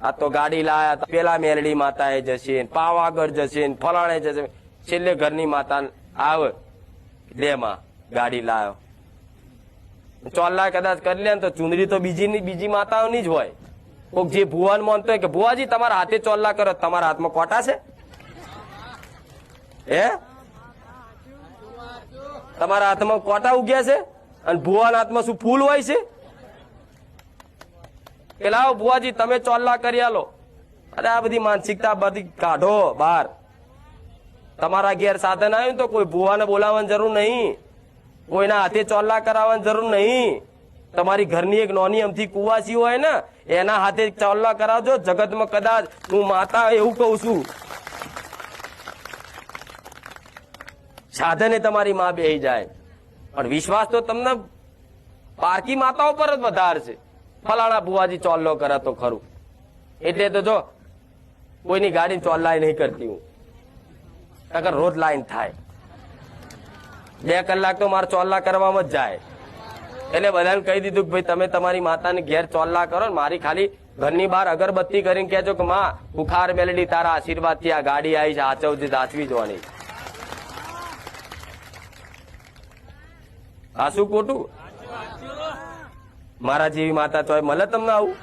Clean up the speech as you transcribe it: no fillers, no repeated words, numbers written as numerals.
આ તો ગાડી લાયા, પેલા મેરડી માતા એ જશે, પાવાગઢ જશે, ફલાણે જશે, છેલ્લે ઘરની માતા આવે દેમાં ગાડી લાયો. ચોલ્લા કદાચ કરી લે તો ચુંદડી તો બીજી માતાઓની જ હોય. કોક જે ભુવાન માનતો હોય કે ભુવાજી તમારા હાથે ચોલ્લા કરો, તમારા હાથમાં કોટા છે? હે, તમારા હાથમાં કોટા ઉગ્યા છે? અને ભુવાના હાથમાં શું ફૂલ હોય છે? કે લાવો ભુવાજી તમે ચોલ્લા કરી આલો. અરે આ બધી માનસિકતા બધી કાઢો બહાર. તમારા ઘેર સાધન આવ્યું તો કોઈ ભુવાને બોલાવવાની જરૂર નહીં, કોઈના હાથે ચોલ્લા કરાવવાની જરૂર નહીં. તમારી ઘરની એક નાની અમથી કુવાસી હોય ને એના હાથે ચોલ્લા કરાવજો. જગતમાં કદાચ હું માતા એવું કઉ છું, સાધને તમારી માં બેહી જાય, પણ વિશ્વાસ તો તમને પારકી માતાઓ પર જ વધારે છે. ફલાણા ભુવાજી ચોલ્લો કરે તો ખરું, એટલે તો જો કોઈની ગાડી ચોલ્લાય નહીં કરતી હું, અગર રોજ લાઈન થાય 2 કલાક તો મારે ચોલ્લા કરવામાં જ જાય. એટલે બધાને કહી દીધું કે ભાઈ તમે તમારી માતાને ઘેર ચોલ્લા કરો, મારી ખાલી ઘરની બહાર અગરબત્તી કરીને કહેજો કે માં બુખાર મેલડી તારા આશીર્વાદ થી આ ગાડી આવી છે, આચવજે, સાચવી જોવાની. આ શું ખોટું? મારા જેવી માતા તો મળે તમને આવું?